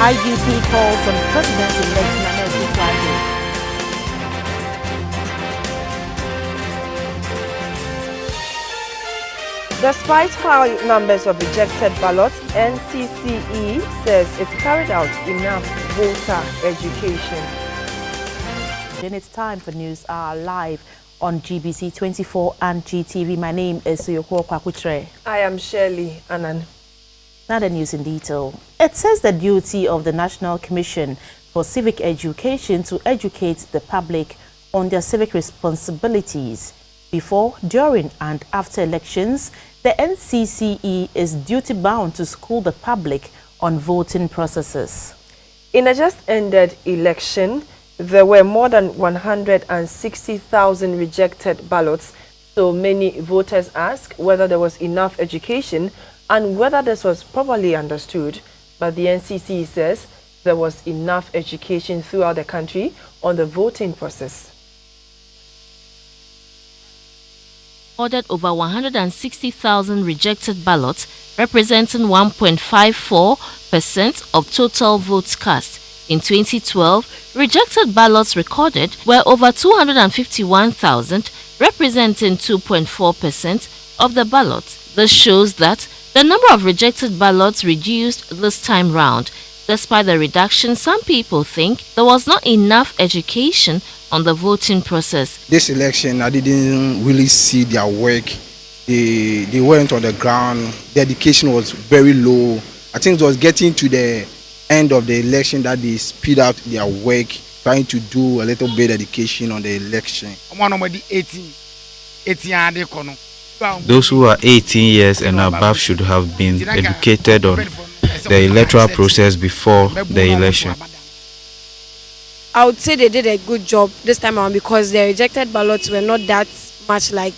IGP calls on President-elect Nana Akufo-Addo. Despite high numbers of rejected ballots, NCCE says it carried out enough voter education. Then it's time for News Hour live on GBC24 and GTV. My name is Suyoko Kwakutre. I am Shirley Anan. Now the news in detail. It says the duty of the National Commission for Civic Education to educate the public on their civic responsibilities. Before, during and after elections, the NCCE is duty-bound to school the public on voting processes. In a just-ended election, there were more than 160,000 rejected ballots, so many voters asked whether there was enough education and whether this was properly understood. But the NCCE says there was enough education throughout the country on the voting process. Ordered over 160,000 rejected ballots, representing 1.54% of total votes cast. In 2012, rejected ballots recorded were over 251,000, representing 2.4% of the ballots. This shows that the number of rejected ballots reduced this time round. Despite the reduction, some people think there was not enough education on the voting process. This election, I didn't really see their work. They weren't on the ground. The education was very low. I think it was getting to the end of the election that they speed up their work, trying to do a little bit of education on the election. Those who are 18 years and above should have been educated on the electoral process before the election. I would say they did a good job this time around because the rejected ballots were not that much like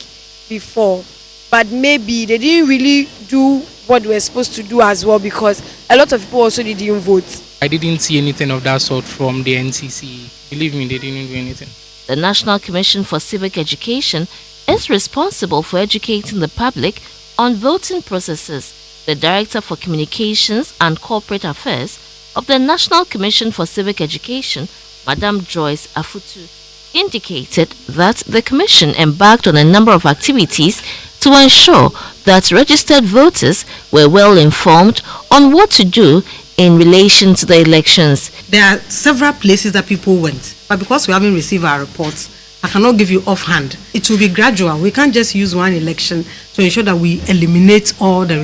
before. But maybe they didn't really do what they were supposed to do as well because a lot of people also didn't vote. I didn't see anything of that sort from the NCC. Believe me, they didn't do anything. The National Commission for Civic Education is responsible for educating the public on voting processes. The Director for Communications and Corporate Affairs of the National Commission for Civic Education, Madam Joyce Afutu, indicated that the Commission embarked on a number of activities to ensure that registered voters were well informed on what to do in relation to the elections. There are several places that people went, but because we haven't received our reports, I cannot give you offhand. It will be gradual. We can't just use one election to ensure that we eliminate all the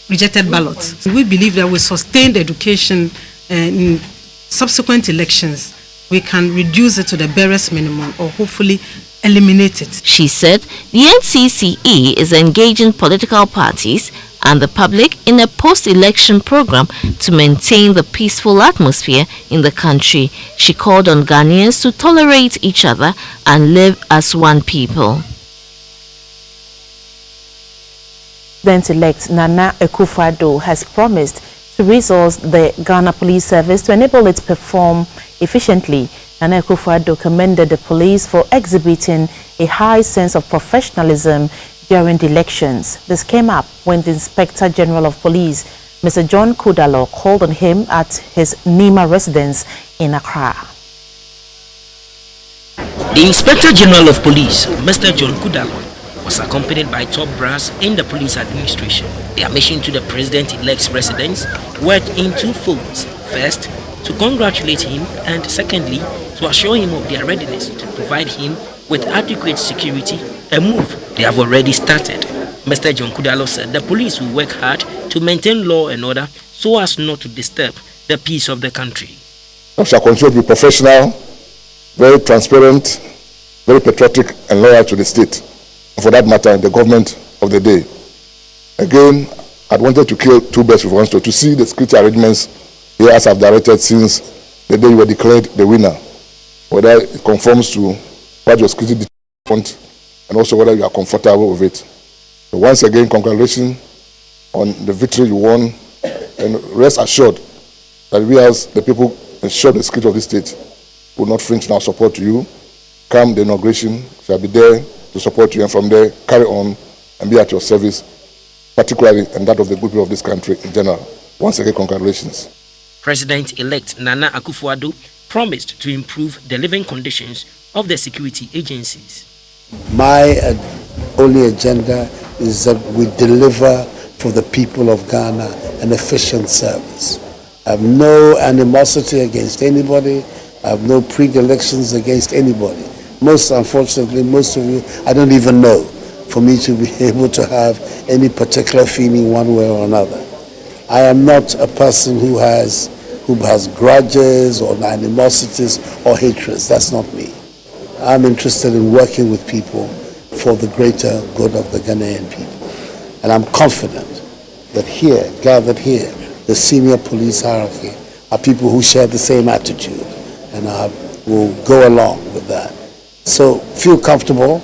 rejected ballots. We believe that with sustained education in subsequent elections, we can reduce it to the barest minimum or hopefully eliminate it. She said the NCCE is engaging political parties and the public in a post-election program to maintain the peaceful atmosphere in the country. She called on Ghanaians to tolerate each other and live as one people. President-elect Nana Akufo-Addo has promised to resource the Ghana Police Service to enable it to perform efficiently. Nana Akufo-Addo commended the police for exhibiting a high sense of professionalism during the elections. This came up when the Inspector General of Police, Mr. John Kudalo, called on him at his Nima residence in Accra. The Inspector General of Police, Mr. John Kudalo, was accompanied by top brass in the police administration. Their mission to the President-elect's residence worked in two folds. First, to congratulate him, and secondly, to assure him of their readiness to provide him with adequate security, a move they have already started. Mr. John Kudalo said the police will work hard to maintain law and order so as not to disturb the peace of the country. We shall continue to be professional, very transparent, very patriotic and loyal to the state, and for that matter, the government of the day. Again, I wanted to kill two birds with one stone, to see the security arrangements here as I've directed since the day you were declared the winner, whether it conforms to what your security department and also whether you are comfortable with it. So once again, congratulations on the victory you won, and rest assured that we as the people ensure the security of this state will not flinch in our support to you. Come the inauguration, shall be there to support you, and from there carry on and be at your service, particularly and that of the good people of this country in general. Once again, congratulations. President-elect Nana Akufo-Addo promised to improve the living conditions of the security agencies. My only agenda is that we deliver for the people of Ghana an efficient service. I have no animosity against anybody. I have no predilections against anybody. Most unfortunately, most of you, I don't even know for me to be able to have any particular feeling one way or another. I am not a person who has grudges or animosities or hatreds. That's not me. I'm interested in working with people for the greater good of the Ghanaian people. And I'm confident that here, gathered here, the senior police hierarchy are people who share the same attitude and will go along with that. So feel comfortable.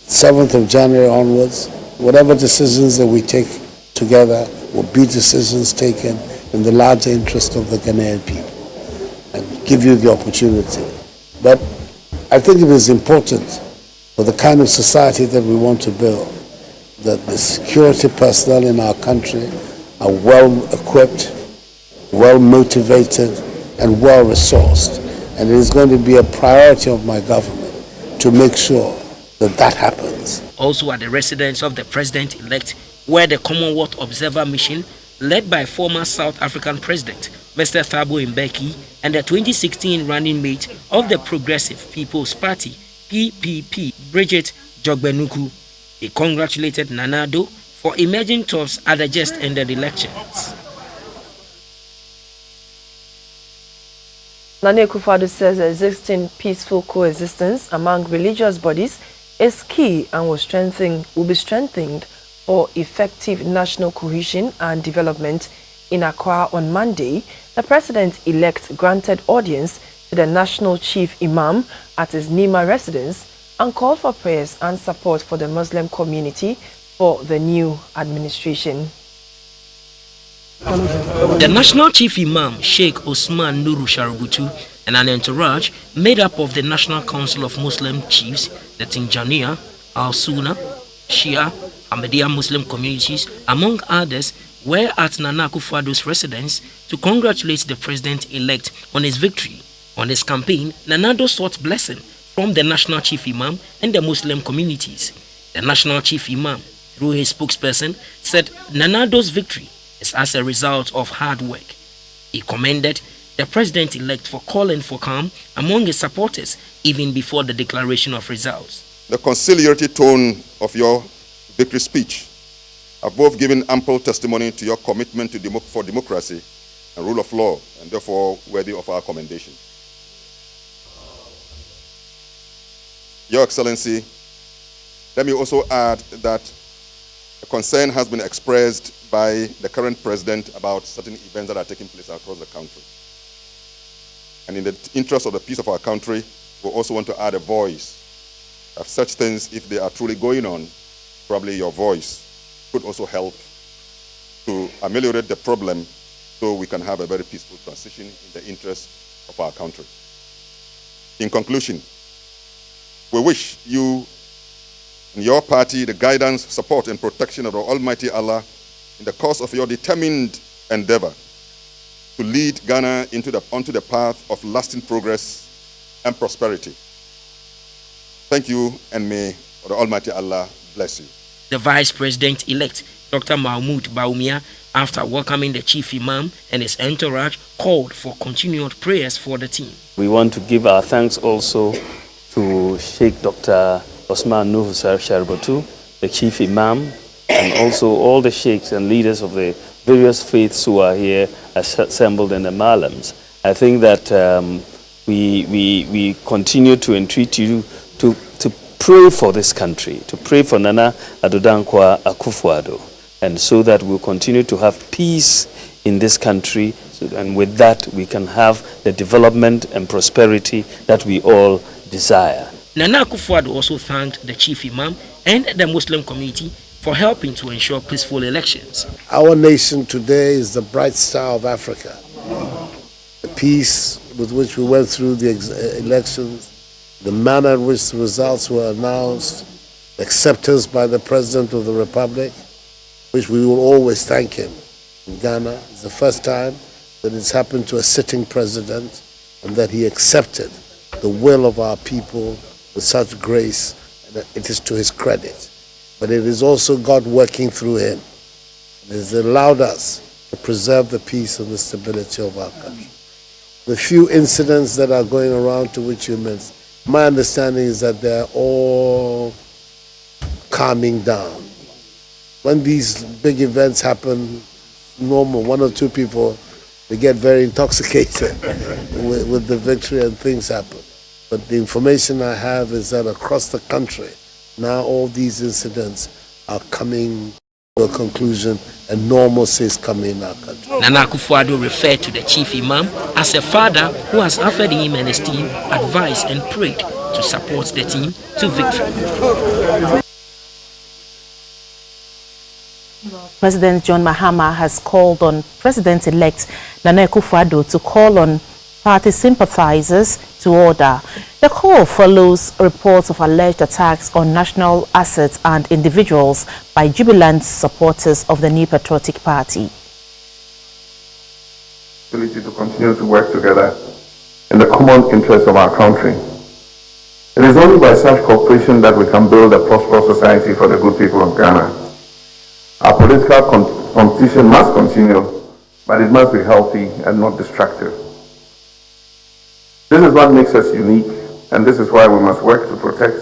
7th of January onwards, whatever decisions that we take together will be decisions taken in the larger interest of the Ghanaian people and give you the opportunity. But I think it is important for the kind of society that we want to build that the security personnel in our country are well equipped, well motivated, and well resourced. And it is going to be a priority of my government to make sure that that happens. Also at the residence of the president-elect, where the Commonwealth Observer Mission, led by former South African President Mr. Thabo Mbeki and the 2016 running mate of the Progressive People's Party (PPP), Bridget Jogbenuku, he congratulated Nana Addo for emerging tops at the just-ended elections. Nana Akufo-Addo says existing peaceful coexistence among religious bodies is key and will be strengthened for effective national cohesion and development. In Accra on Monday, the president-elect granted audience to the national chief imam at his Nima residence and called for prayers and support for the Muslim community for the new administration. The national chief imam, Sheikh Osman Nuru Sharubutu, and an entourage made up of the National Council of Muslim Chiefs, the Tinjaniya, Al-Sunnah, Shia, Ahmadiyya Muslim communities, among others, were at Nana Akufo-Addo's residence to congratulate the president-elect on his victory. On his campaign, Nana Addo sought blessing from the national chief imam and the Muslim communities. The national chief imam, through his spokesperson, said Nana Addo's victory is as a result of hard work. He commended the president-elect for calling for calm among his supporters even before the declaration of results. The conciliatory tone of your victory speech have both given ample testimony to your commitment to for democracy and rule of law, and therefore worthy of our commendation. Your Excellency, let me also add that a concern has been expressed by the current president about certain events that are taking place across the country. And in the interest of the peace of our country, we also want to add a voice of such things. If they are truly going on, probably your voice could also help to ameliorate the problem so we can have a very peaceful transition in the interest of our country. In conclusion, we wish you and your party the guidance, support, and protection of the Almighty Allah in the course of your determined endeavor to lead Ghana onto the path of lasting progress and prosperity. Thank you, and may the Almighty Allah bless you. The Vice President-elect, Dr. Mahmoud Baumia, after welcoming the Chief Imam and his entourage, called for continued prayers for the team. We want to give our thanks also to Sheikh Dr. Osman Nuhu Sharubutu, the Chief Imam, and also all the sheikhs and leaders of the various faiths who are here assembled in the Malams. I think that we continue to entreat you to pray for this country, to pray for Nana Addo Dankwa Akufo-Addo, and so that we'll continue to have peace in this country, and with that we can have the development and prosperity that we all desire. Nana Akufo-Addo also thanked the Chief Imam and the Muslim community for helping to ensure peaceful elections. Our nation today is the bright star of Africa. The peace with which we went through the elections, the manner in which the results were announced, acceptance by the President of the Republic, which we will always thank him. In Ghana, it's the first time that it's happened to a sitting president and that he accepted the will of our people with such grace, and it is to his credit. But it is also God working through him. It has allowed us to preserve the peace and the stability of our country. The few incidents that are going around to which you mentioned, my understanding is that they're all calming down. When these big events happen, normal, one or two people, they get very intoxicated with the victory and things happen. But the information I have is that across the country, now all these incidents are coming to a conclusion and normalcy is coming in our country. Nana Akufo-Addo referred to the chief imam as a father who has offered him and his team advice and prayed to support the team to victory. President John Mahama has called on President-elect Nana Akufo-Addo to call on party sympathizers to order. The call follows reports of alleged attacks on national assets and individuals by jubilant supporters of the New Patriotic Party. To continue to work together in the common interest of our country. It is only by such cooperation that we can build a prosperous society for the good people of Ghana. Our political competition must continue, but it must be healthy and not destructive. This is what makes us unique, and this is why we must work to protect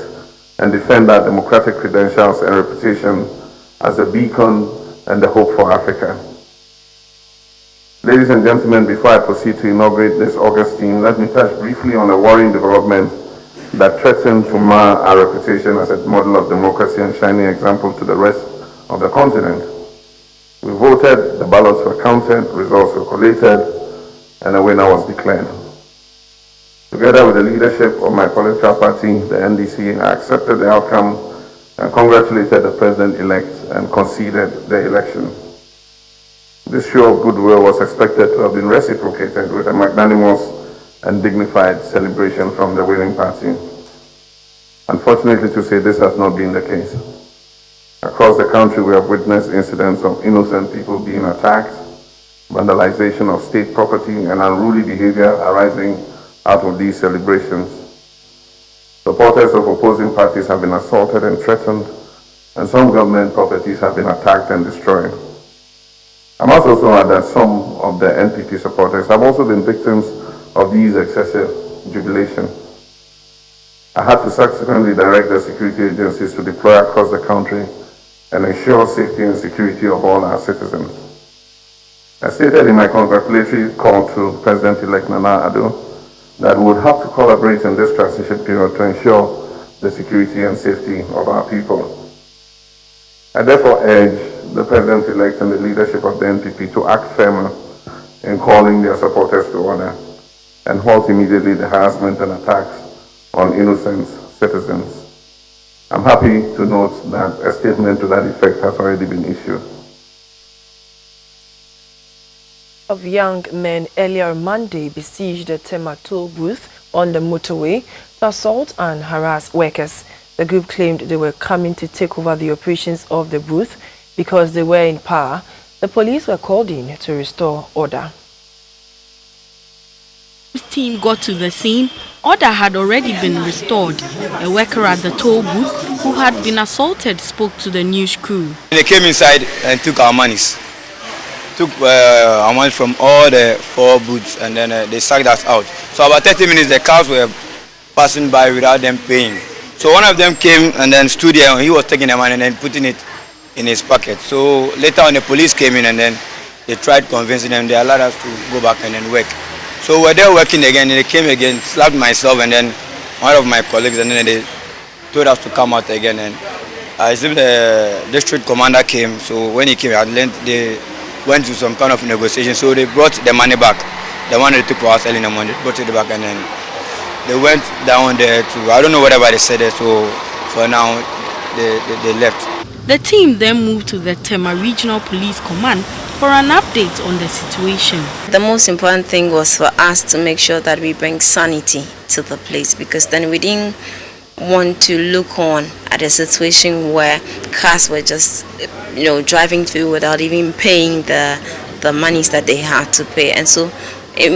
and defend our democratic credentials and reputation as a beacon and the hope for Africa. Ladies and gentlemen, before I proceed to inaugurate this August team, let me touch briefly on a worrying development that threatened to mar our reputation as a model of democracy and shining example to the rest of the continent. We voted, the ballots were counted, results were collated, and a winner was declared. Together with the leadership of my political party, the NDC, I accepted the outcome and congratulated the president-elect and conceded the election. This show of goodwill was expected to have been reciprocated with a magnanimous and dignified celebration from the winning party. Unfortunately to say, this has not been the case. Across the country, we have witnessed incidents of innocent people being attacked, vandalization of state property, and unruly behavior arising out of these celebrations. Supporters of opposing parties have been assaulted and threatened, and some government properties have been attacked and destroyed. I must also add that some of the NPP supporters have also been victims of these excessive jubilation. I had to subsequently direct the security agencies to deploy across the country and ensure safety and security of all our citizens. I stated in my congratulatory call to President-elect Nana Addo that we would have to collaborate in this transition period to ensure the security and safety of our people. I therefore urge the President-elect and the leadership of the NPP to act firmer in calling their supporters to order and halt immediately the harassment and attacks on innocent citizens. I'm happy to note that a statement to that effect has already been issued. Of young men earlier Monday besieged the Tema toll booth on the motorway to assault and harass workers. The group claimed they were coming to take over the operations of the booth because they were in power. The police were called in to restore order. This team got to the scene. Order had already been restored. A worker at the toll booth who had been assaulted spoke to the news crew. They came inside and took our monies. Took our money from all the 4 booths, and then they sacked us out. So about 30 minutes the cars were passing by without them paying. So one of them came and then stood there, and he was taking the money and then putting it in his pocket. So later on the police came in and then they tried convincing them. They allowed us to go back and then work. So we're there working again, and they came again, slapped myself and then one of my colleagues, and then they told us to come out again. And I think the district commander came, so when he came, at length they went to some kind of negotiation, so they brought the money back. The one they took for us early in the morning, they brought it back, and then they went down there to, I don't know whatever they said there, so for now they left. The team then moved to the Tema Regional Police Command for an update on the situation. The most important thing was for us to make sure that we bring sanity to the place, because then we didn't want to look on at a situation where cars were just, driving through without even paying the the monies that they had to pay. And so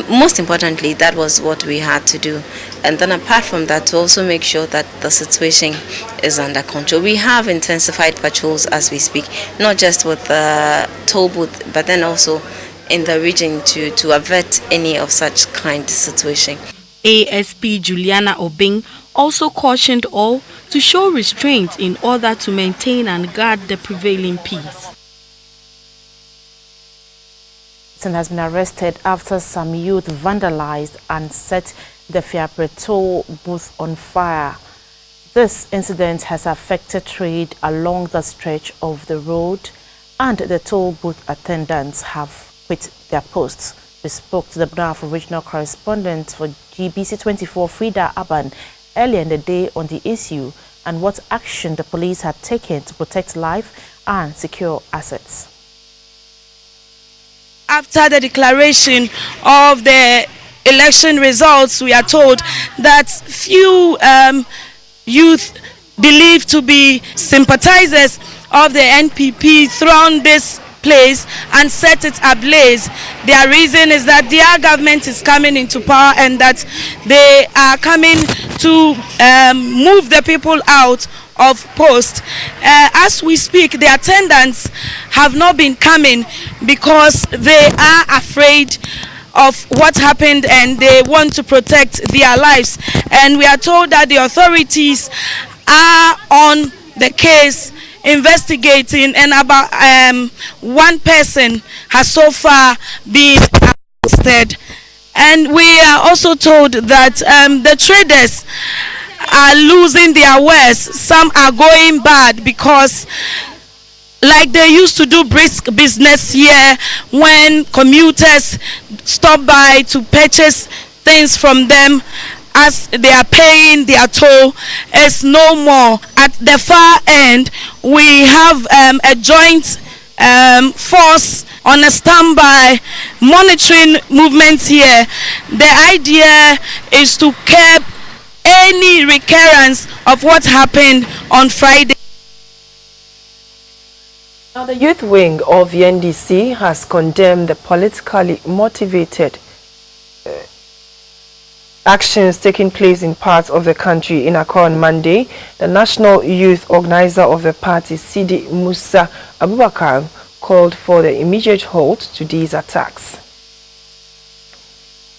most importantly, that was what we had to do. And then apart from that, to also make sure that the situation is under control. We have intensified patrols as we speak, not just with the toll booth, but then also in the region to avert any of such kind of situation. ASP Juliana Obing also cautioned all to show restraint in order to maintain and guard the prevailing peace. Has been arrested after some youth vandalized and set the Fiapre toll booth on fire. This incident has affected trade along the stretch of the road, and the toll booth attendants have quit their posts. We spoke to the Bravo regional correspondent for GBC24, Frida Aban, earlier in the day on the issue and what action the police had taken to protect life and secure assets. After the declaration of the election results, we are told that few youth believed to be sympathizers of the NPP thronged this place and set it ablaze. Their reason is that their government is coming into power and that they are coming to move the people out of post. As we speak, the attendants have not been coming because they are afraid of what happened and they want to protect their lives. And we are told that the authorities are on the case investigating, and about one person has so far been arrested. And we are also told that the traders are losing their wares. Some are going bad because like they used to do brisk business here when commuters stop by to purchase things from them as they are paying their toll, is no more. At the far end, we have a joint force on a standby monitoring movements here. The idea is to curb any recurrence of what happened on Friday. Now, the youth wing of the NDC has condemned the politically motivated actions taking place in parts of the country. In Accra on Monday, the national youth organizer of the party, Sidi Musa Abubakar, called for the immediate halt to these attacks.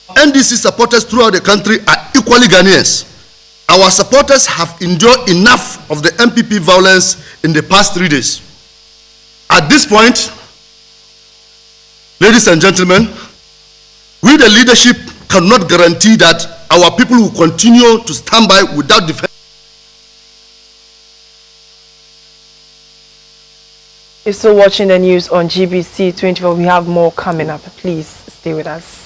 NDC supporters throughout the country are equally Ghanaians. Our supporters have endured enough of the MPP violence in the past 3 days. At this point, ladies and gentlemen, we the leadership cannot guarantee that our people will continue to stand by without defense. You're still watching the news on GBC24. We have more coming up. Please stay with us.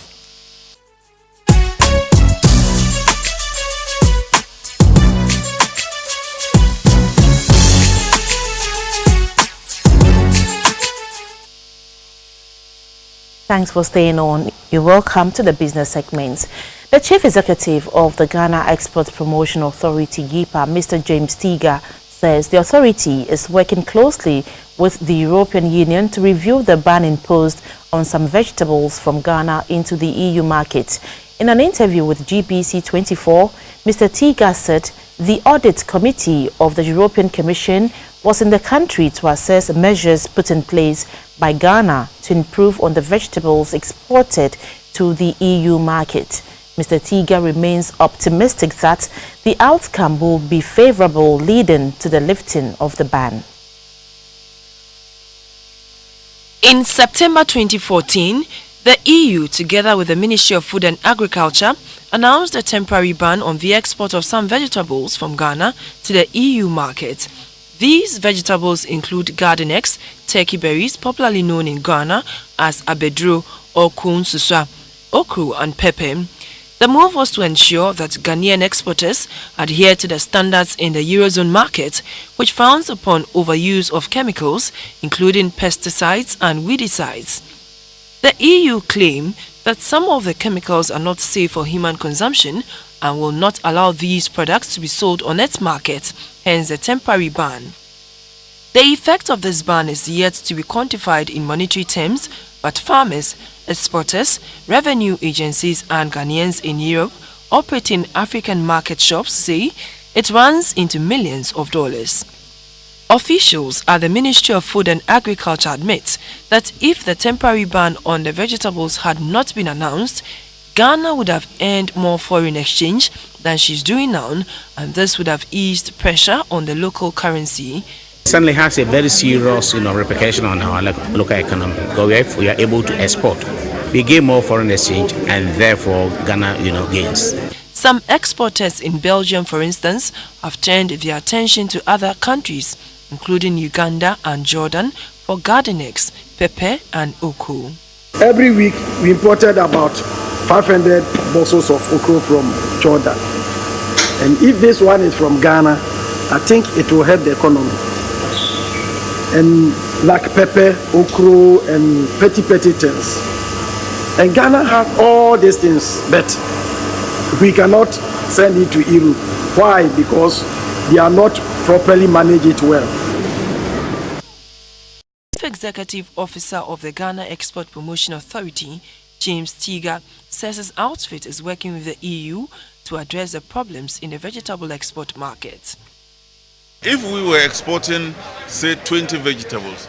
Thanks for staying on. You're welcome to the business segments. The Chief Executive of the Ghana Export Promotion Authority, GIPA, Mr. James Tiga, says the authority is working closely with the European Union to review the ban imposed on some vegetables from Ghana into the EU market. In an interview with GBC24, Mr. Tiga said the audit committee of the European Commission was in the country to assess measures put in place by Ghana to improve on the vegetables exported to the EU market. Mr. Tiga remains optimistic that the outcome will be favorable, leading to the lifting of the ban. In September 2014, the EU, together with the Ministry of Food and Agriculture, announced a temporary ban on the export of some vegetables from Ghana to the EU market. These vegetables include garden eggs, turkey berries, popularly known in Ghana as abedro or kun suswa, okra and pepper. The move was to ensure that Ghanaian exporters adhere to the standards in the Eurozone market, which frowns upon overuse of chemicals, including pesticides and weedicides. The EU claim that some of the chemicals are not safe for human consumption and will not allow these products to be sold on its market, hence the temporary ban. The effect of this ban is yet to be quantified in monetary terms But farmers, exporters, revenue agencies and Ghanaians in Europe operating African market shops say it runs into millions of dollars. Officials at the Ministry of Food and Agriculture admit that if the temporary ban on the vegetables had not been announced, Ghana would have earned more foreign exchange than she's doing now, and this would have eased pressure on the local currency. It certainly has a very serious repercussion on our local economy, because if we are able to export, we gain more foreign exchange, and therefore Ghana gains. Some exporters in Belgium, for instance, have turned their attention to other countries, including Uganda and Jordan, for garden eggs, pepper and okra. Every week we imported about 500 bottles of okra from Jordan. And if this one is from Ghana, I think it will help the economy. And like pepper, okra and petty things. And Ghana has all these things, but we cannot send it to Europe. Why? Because they are not properly managed it well. Chief Executive Officer of the Ghana Export Promotion Authority, James Tiga, says his outfit is working with the EU to address the problems in the vegetable export market. If we were exporting, say, 20 vegetables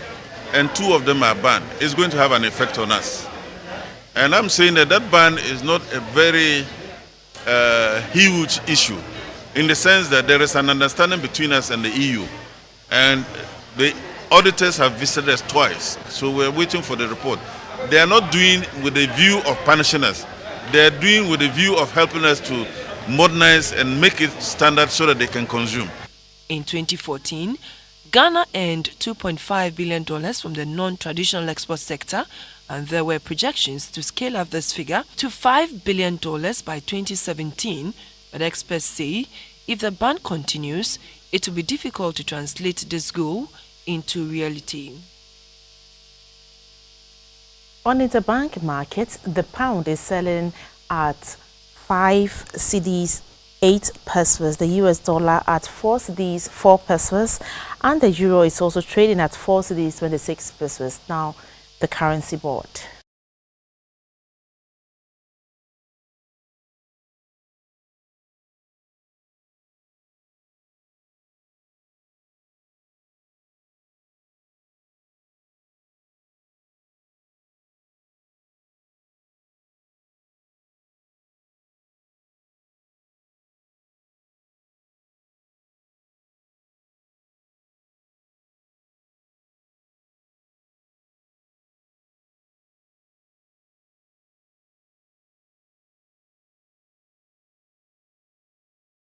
and 2 of them are banned, it's going to have an effect on us. And I'm saying that that ban is not a very huge issue, in the sense that there is an understanding between us and the EU. And the auditors have visited us twice, so we're waiting for the report. They are not doing with a view of punishing us. They are doing with a view of helping us to modernize and make it standard so that they can consume. In 2014, Ghana earned $2.5 billion from the non-traditional export sector, and there were projections to scale up this figure to $5 billion by 2017, but experts say if the ban continues, it will be difficult to translate this goal into reality. On interbank markets, the pound is selling at 5 cedis 8 pesos, the US dollar at 4 cedis 4 pesos, and the euro is also trading at 4 cedis 26 pesos. Now, the currency board.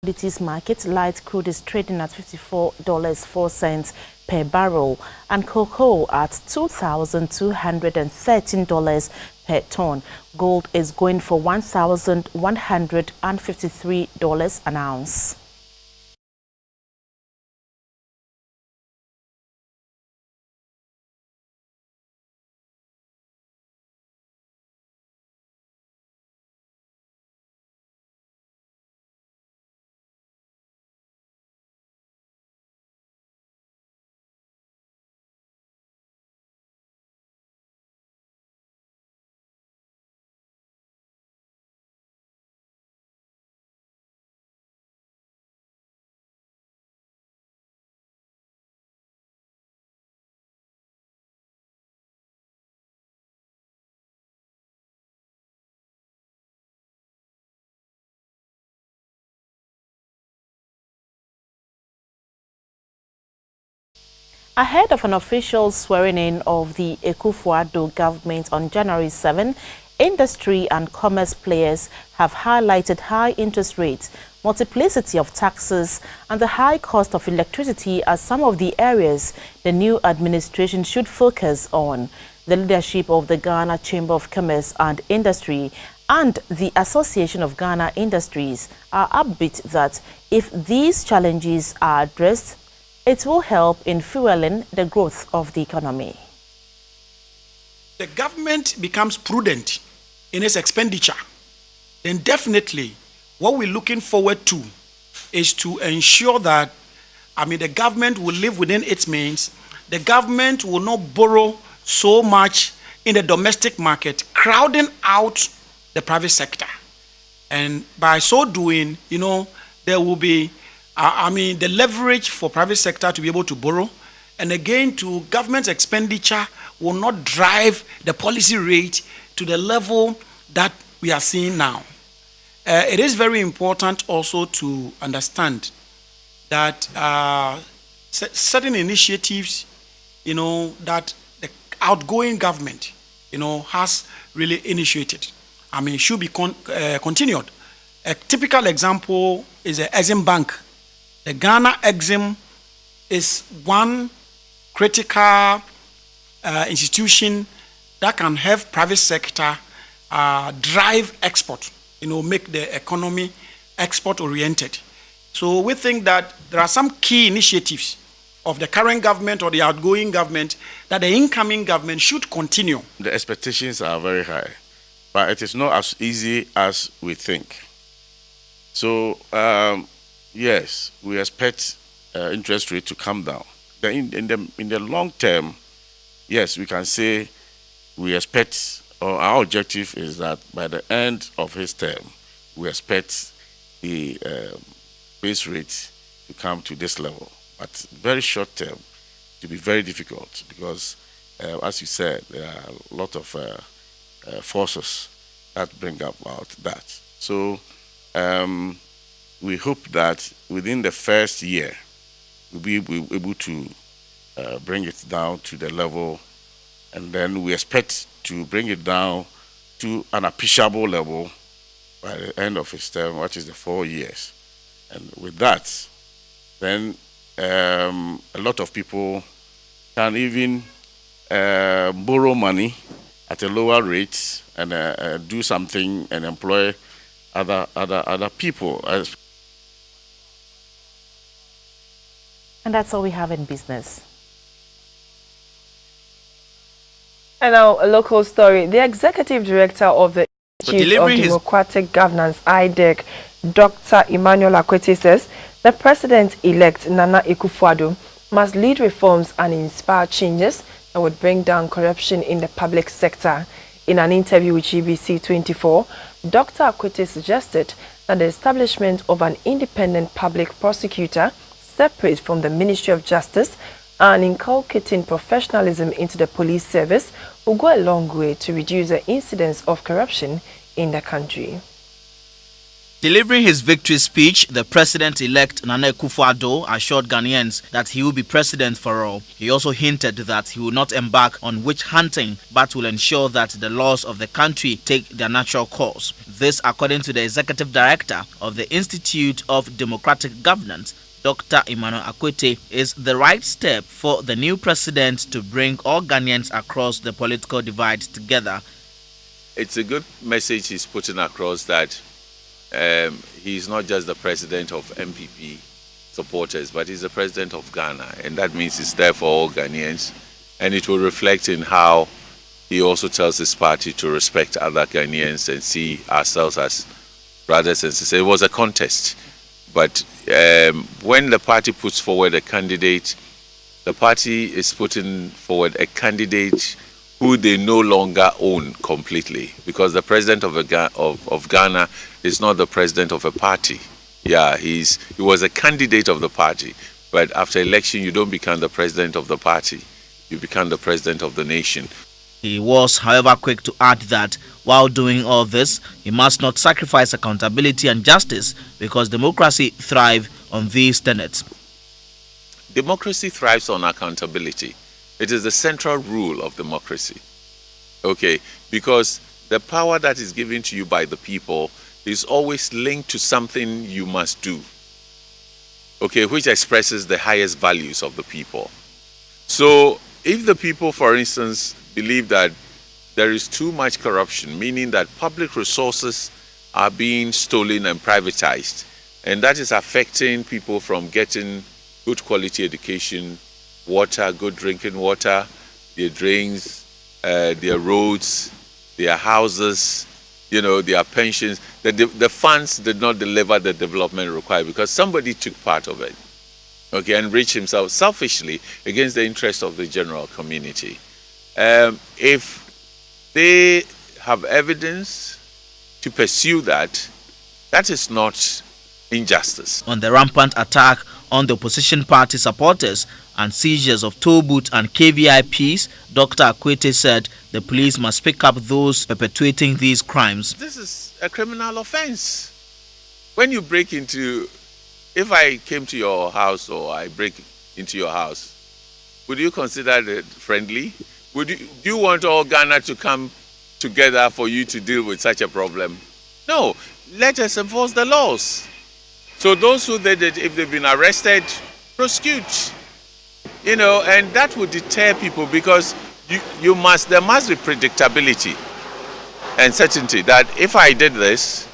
Commodities market, light crude is trading at $54.04 per barrel and cocoa at $2,213 per ton. Gold is going for $1,153 an ounce. Ahead of an official swearing-in of the Akufo-Addo government on January 7, industry and commerce players have highlighted high interest rates, multiplicity of taxes, and the high cost of electricity as some of the areas the new administration should focus on. The leadership of the Ghana Chamber of Commerce and Industry and the Association of Ghana Industries are upbeat that if these challenges are addressed, it will help in fueling the growth of the economy. The government becomes prudent in its expenditure, then definitely what we're looking forward to is to ensure that, the government will live within its means. The government will not borrow so much in the domestic market, crowding out the private sector. And by so doing, there will be, the leverage for private sector to be able to borrow. And again, to government expenditure will not drive the policy rate to the level that we are seeing now. It is very important also to understand that certain initiatives, that the outgoing government, has really initiated, should be continued. A typical example is the Exim Bank. The Ghana Exim is one critical institution that can help private sector drive export, make the economy export oriented. So we think that there are some key initiatives of the current government or the outgoing government that the incoming government should continue. The expectations are very high, but it is not as easy as we think. So yes, we expect interest rate to come down. In the long term, yes, we can say we expect, or our objective is that by the end of his term, we expect the base rate to come to this level. But very short term, to be very difficult because, as you said, there are a lot of forces that bring about that. So we hope that within the first year, we'll be able to bring it down to the level, and then we expect to bring it down to an appreciable level by the end of his term, which is the 4 years. And with that, then a lot of people can even borrow money at a lower rate and do something and employ other people. And that's all we have in business. And now a local story. The executive director of the Institute of Democratic Governance, IDEC, Dr. Emmanuel Akwete, says the president-elect Nana Akufo-Addo must lead reforms and inspire changes that would bring down corruption in the public sector. In an interview with GBC24, Dr. Akwete suggested that the establishment of an independent public prosecutor separate from the Ministry of Justice and inculcating professionalism into the police service will go a long way to reduce the incidence of corruption in the country. Delivering his victory speech, the president-elect Nana Akufo-Addo assured Ghanaians that he will be president for all. He also hinted that he will not embark on witch hunting, but will ensure that the laws of the country take their natural course. This, according to the executive director of the Institute of Democratic Governance, Dr. Emmanuel Akwete, is the right step for the new president to bring all Ghanaians across the political divide together. It's a good message he's putting across that he's not just the president of MPP supporters, but he's the president of Ghana, and that means he's there for all Ghanaians, and it will reflect in how he also tells his party to respect other Ghanaians and see ourselves as brothers and sisters. It was a contest, but when the party puts forward a candidate, the party is putting forward a candidate who they no longer own completely, because the president of Ghana is not the president of a party. Yeah, he was a candidate of the party, but after election you don't become the president of the party, you become the president of the nation. He was, however, quick to add that while doing all this, he must not sacrifice accountability and justice, because democracy thrives on these tenets. Democracy thrives on accountability. It is the central rule of democracy. Okay, because the power that is given to you by the people is always linked to something you must do. Okay, which expresses the highest values of the people. So if the people, for instance, believe that there is too much corruption, meaning that public resources are being stolen and privatized, and that is affecting people from getting good quality education, water, good drinking water, their drains, their roads, their houses, their pensions, the funds did not deliver the development required because somebody took part of it, okay, and enriched himself selfishly against the interest of the general community. If they have evidence to pursue that, that is not injustice. On the rampant attack on the opposition party supporters and seizures of toll booths and KVIPs, Dr. Akwete said the police must pick up those perpetuating these crimes. This is a criminal offense. When you break into, if I came to your house or I break into your house, would you consider it friendly? Do you want all Ghana to come together for you to deal with such a problem? No, let us enforce the laws. So those who did it, if they've been arrested, prosecute. You know, and that would deter people because there must be predictability and certainty that if I did this,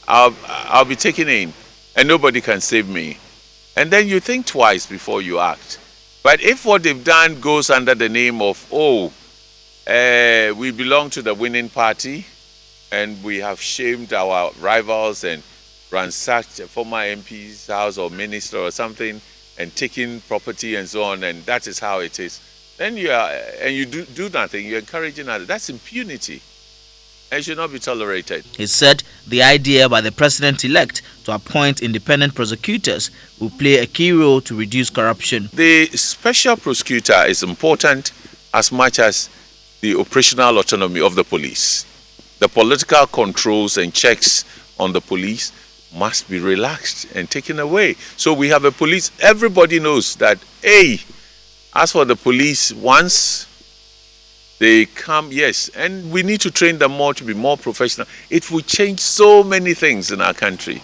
I'll be taken in and nobody can save me. And then you think twice before you act. But if what they've done goes under the name of, we belong to the winning party and we have shamed our rivals and ransacked a former MP's house or minister or something and taking property and so on, and that is how it is, then you do nothing, you're encouraging others. That's impunity. And should not be tolerated. He said the idea by the president-elect to appoint independent prosecutors will play a key role to reduce corruption. The special prosecutor is important as much as the operational autonomy of the police. The political controls and checks on the police must be relaxed and taken away. So we have a police, everybody knows that, as for the police, once they come, yes, and we need to train them more to be more professional. It will change so many things in our country.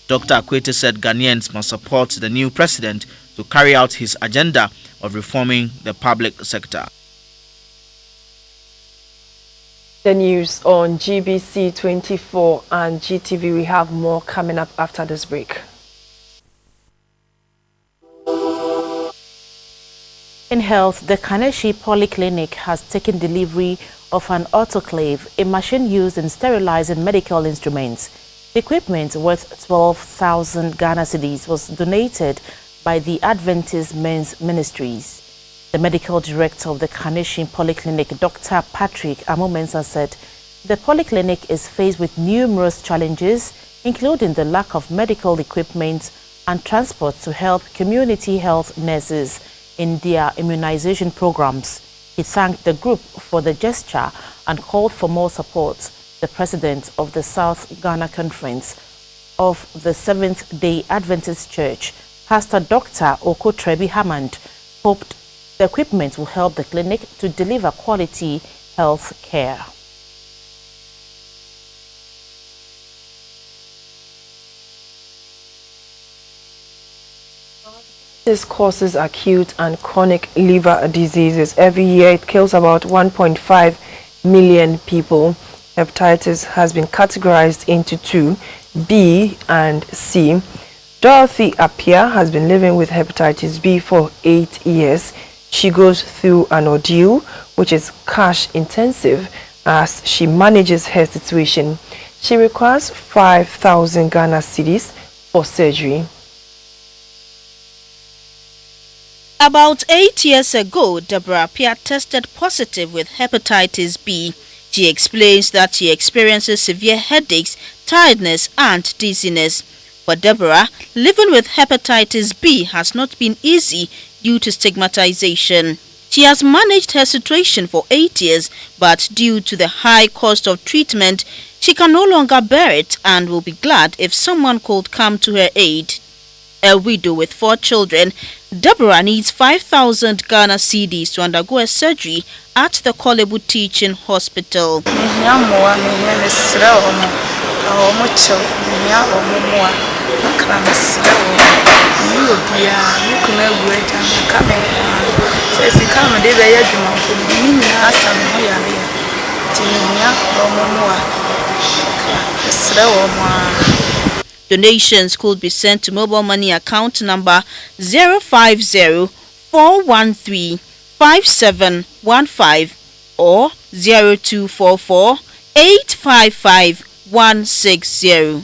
Dr. Akwete said Ghanaians must support the new president to carry out his agenda of reforming the public sector. The news on GBC24 and GTV. We have more coming up after this break. In health, the Kaneshi Polyclinic has taken delivery of an autoclave, a machine used in sterilizing medical instruments. The equipment, worth 12,000 Ghana cedis, was donated by the Adventist Men's Ministries. The medical director of the Kaneshi Polyclinic, Dr. Patrick Amomensa, said the polyclinic is faced with numerous challenges, including the lack of medical equipment and transport to help community health nurses in their immunization programs. He thanked the group for the gesture and called for more support. The president of the South Ghana Conference of the Seventh-day Adventist Church, Pastor Dr. Okotrebi Hammond, hoped the equipment will help the clinic to deliver quality health care. This causes acute and chronic liver diseases. Every year it kills about 1.5 million people. Hepatitis has been categorized into two, B and C. Dorothy Appiah has been living with hepatitis B for 8 years. She goes through an ordeal which is cash intensive as she manages her situation. She requires 5,000 Ghana cedis for surgery. About 8 years ago, Deborah Appiah tested positive with hepatitis B. She explains that she experiences severe headaches, tiredness and dizziness. For Deborah, living with hepatitis B has not been easy due to stigmatization. She has managed her situation for 8 years, but due to the high cost of treatment, she can no longer bear it and will be glad if someone could come to her aid. A widow with 4 children, Deborah needs 5,000 Ghana cedis to undergo a surgery at the Kolebu Teaching Hospital. Donations could be sent to mobile money account number 050-413-5715 or 0244-855-160.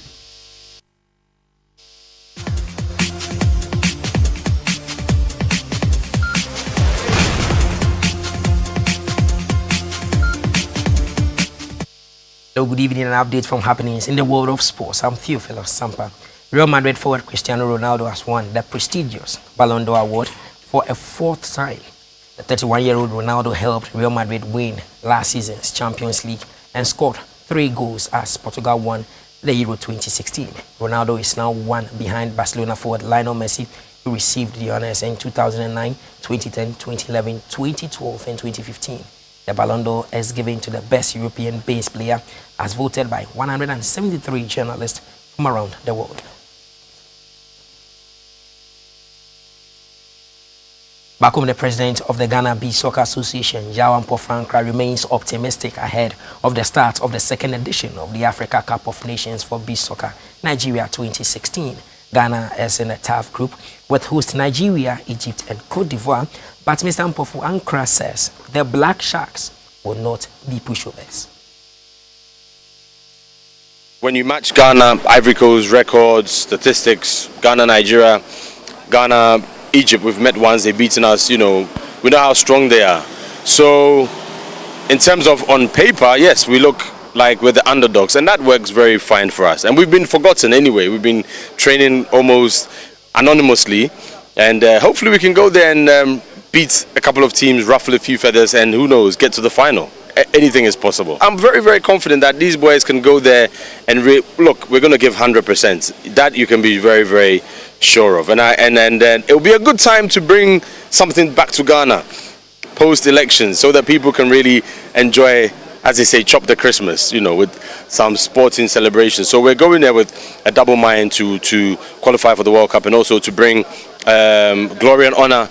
Hello, good evening, and update from happenings in the world of sports. I'm Theophilus Sampa. Real Madrid forward Cristiano Ronaldo has won the prestigious Ballon d'Or award for a fourth time. The 31-year-old Ronaldo helped Real Madrid win last season's Champions League and scored 3 goals as Portugal won the Euro 2016. Ronaldo is now one behind Barcelona forward Lionel Messi, who received the honors in 2009, 2010, 2011, 2012, and 2015. The Ballon d'Or is given to the best European-based player as voted by 173 journalists from around the world. Back home, the president of the Ghana Beach Soccer Association, Yaw Ampofrankra, remains optimistic ahead of the start of the second edition of the Africa Cup of Nations for Beach Soccer Nigeria 2016. Ghana is in a tough group with host Nigeria, Egypt, and Cote d'Ivoire, but Mr. Ampofrankra says the Black Sharks will not be pushovers. When you match Ghana, Ivory Coast records, statistics, Ghana, Nigeria, Ghana, Egypt, we've met once, they've beaten us, we know how strong they are. So, in terms of on paper, yes, we look like we're the underdogs, and that works very fine for us. And we've been forgotten anyway. We've been training almost anonymously, and hopefully we can go there and beat a couple of teams, ruffle a few feathers, and who knows, get to the final. Anything is possible. I'm very, very confident that these boys can go there and look, we're going to give 100%. That you can be very, very sure of. And then it'll be a good time to bring something back to Ghana post-elections so that people can really enjoy, as they say, chop the Christmas, with some sporting celebrations. So we're going there with a double mind to qualify for the World Cup and also to bring glory and honor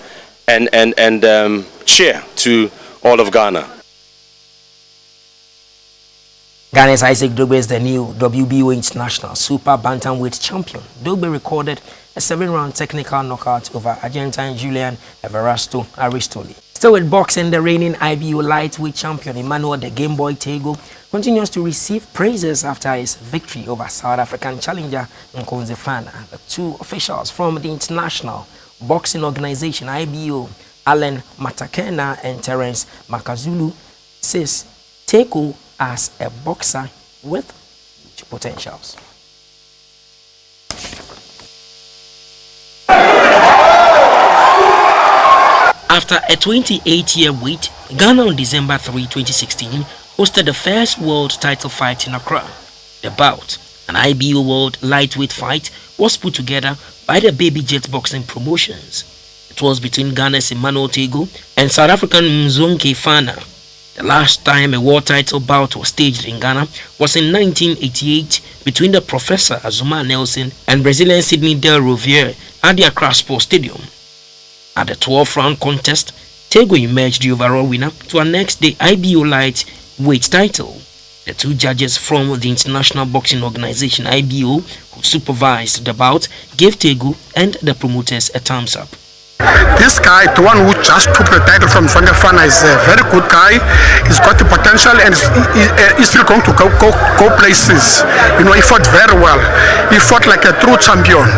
and cheer to all of Ghana. Ghana's Isaac Dogbe is the new WBO International Super Bantamweight champion. Dogbe recorded a 7-round technical knockout over Argentine Julian Everasto Aristoli. Still with boxing, the reigning IBO lightweight champion Emmanuel the Game Boy Tego continues to receive praises after his victory over South African challenger Nkosi Fana. The two officials from the International Boxing Organization IBO, Alan Matakena and Terence Makazulu, says Tego as a boxer with huge potentials. After a 28-year wait, Ghana on December 3, 2016 hosted the first world title fight in Accra. The bout, an IBO World Lightweight fight, was put together by the Baby Jet Boxing Promotions. It was between Ghana's Emmanuel Tego and South African Nkosi Fana. The last time a world title bout was staged in Ghana was in 1988 between the Professor Azuma Nelson and Brazilian Sidney Del Roviere at the Accra Sports Stadium. At the 12th-round contest, Tego emerged the overall winner to annex the IBO lightweight title. The two judges from the International Boxing Organization IBO, who supervised the bout, gave Tego and the promoters a thumbs up. This guy, the one who just took the title from Fana, is a very good guy. He's got the potential and he's still going to go places. He fought very well. He fought like a true champion,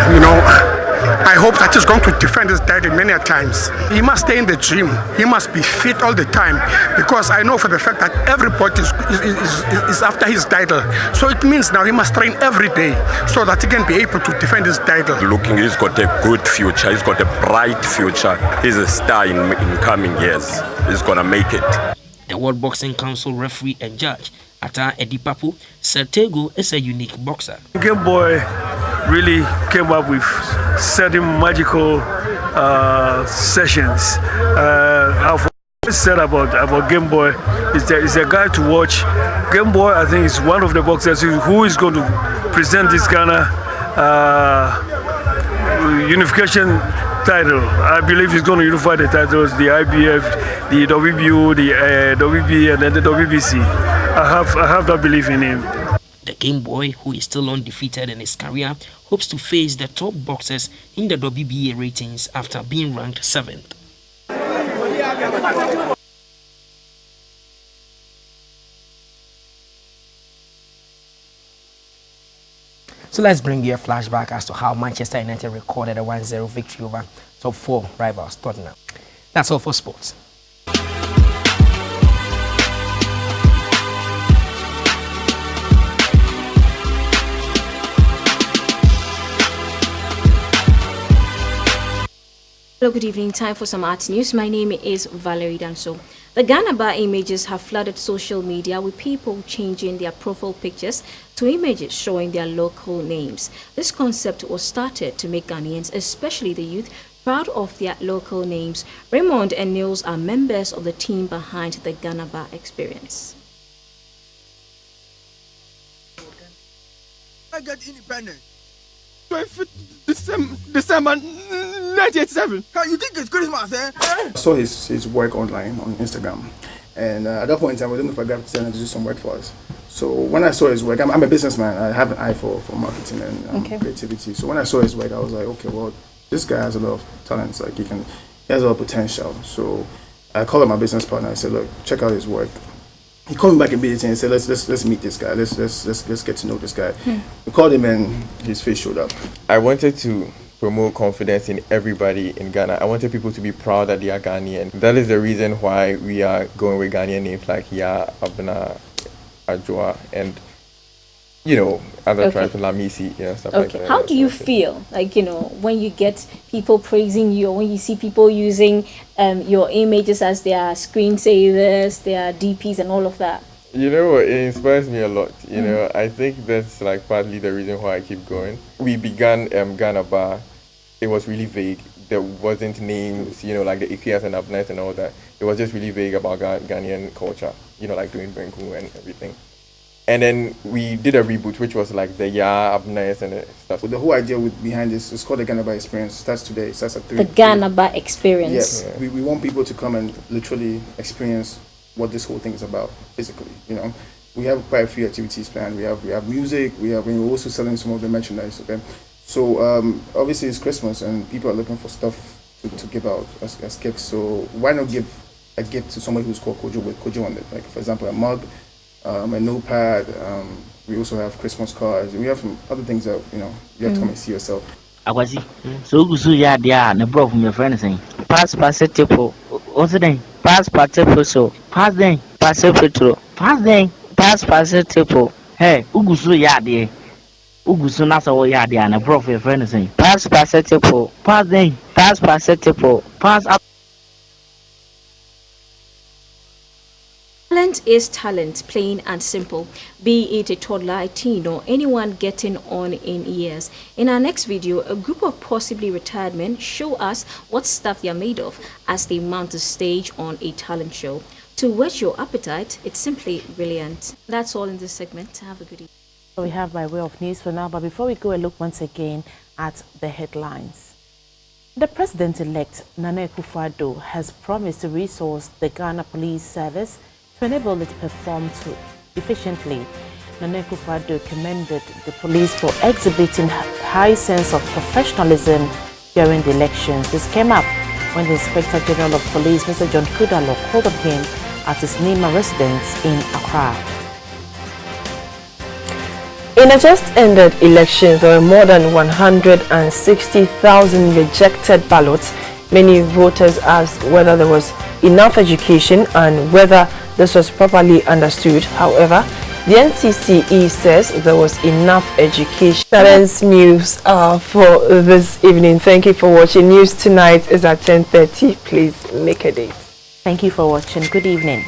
I hope that he's going to defend his title many times. He must stay in the gym. He must be fit all the time because I know for the fact that everybody is after his title. So it means now he must train every day so that he can be able to defend his title. He's got a good future. He's got a bright future. He's a star in coming years. He's going to make it. The World Boxing Council referee and judge, Ata Edipapu, said Tego is a unique boxer. Game Boy really came up with certain magical sessions. I've always said about Game Boy is a guy to watch. Game Boy, I think, is one of the boxers who is going to present this Ghana unification title. I believe he's going to unify the titles, the IBF, the WBO, the WB, and then the WBC. I have that belief in him. The Game Boy, who is still undefeated in his career, hopes to face the top boxers in the WBA ratings after being ranked 7th. So let's bring you a flashback as to how Manchester United recorded a 1-0 victory over top 4 rivals Tottenham. That's all for sports. Hello, good evening. Time for some art news. My name is Valerie Danso. The Ghana Bar images have flooded social media with people changing their profile pictures to images showing their local names. This concept was started to make Ghanaians, especially the youth, proud of their local names. Raymond and Niels are members of the team behind the Ghana Bar experience. I get independence. 25th December 1987. You think it's Christmas, eh? I saw his work online on Instagram, and at that point in time, we didn't forget to do some work for us. So when I saw his work, I'm a businessman. I have an eye for marketing and creativity. So when I saw his work, I was like, okay, well, this guy has a lot of talents. Like he has a lot of potential. So I called up my business partner. I said, look, check out his work. He called me back immediately and said, let's meet this guy. Let's get to know this guy. We called him and his face showed up. I wanted to promote confidence in everybody in Ghana. I wanted people to be proud that they are Ghanaian. That is the reason why we are going with Ghanaian names like Ya, Abna, Ajwa, and other tribes, Lamisi, stuff like that. How do you feel, when you get people praising you, or when you see people using your images as their screensavers, their DPs, and all of that? It inspires me a lot. I think that's partly the reason why I keep going. We began Ghana Bar. It was really vague. There wasn't names, like the Ikias and Abnais and all that. It was just really vague about Ghanaian culture, like doing Benku and everything. And then we did a reboot, which was like the Ya, Abnais and stuff. The whole idea behind this is called the Ghana Bar Experience. It starts today. It starts at 3. The Ghana Bar Experience. Yes. Yeah. We want people to come and literally experience what this whole thing is about physically. We have quite a few activities planned. We have music. We're also selling some of the merchandise. Okay. So obviously it's Christmas and people are looking for stuff to give out as gifts. So why not give a gift to somebody who's called Kojo with Kojo on it? Like for example, a mug. A notepad. We also have Christmas cards. We have some other things that you have to come and see yourself. Akwasi, so gusu ya dia na bro from your friend saying pass tipo. What's the name? Pass tipo so. Pass tipo. Pass tipo. Hey, ugusu ya dia. Ugusu na so ya dia na bro from your friend saying pass tipo. Pass tipo. Pass up. Talent is talent, plain and simple, be it a toddler, a teen, or anyone getting on in years. In our next video, a group of possibly retired men show us what stuff they are made of as they mount the stage on a talent show. To whet your appetite, it's simply brilliant. That's all in this segment. Have a good evening. So we have by way of news for now, but before we go a look once again at the headlines. The President-elect Nana Akufo-Addo has promised to resource the Ghana Police Service to enable it to perform efficiently. Nana Akufo-Addo commended the police for exhibiting high sense of professionalism during the elections. This came up when the Inspector General of Police, Mr. John Kudalo, called on him at his Nima residence in Accra. In a just-ended election, there were more than 160,000 rejected ballots. Many voters asked whether there was enough education and whether this was properly understood. However, the NCCE says there was enough education. Talents news for this evening. Thank you for watching. News tonight is at 10:30. Please make a date. Thank you for watching. Good evening.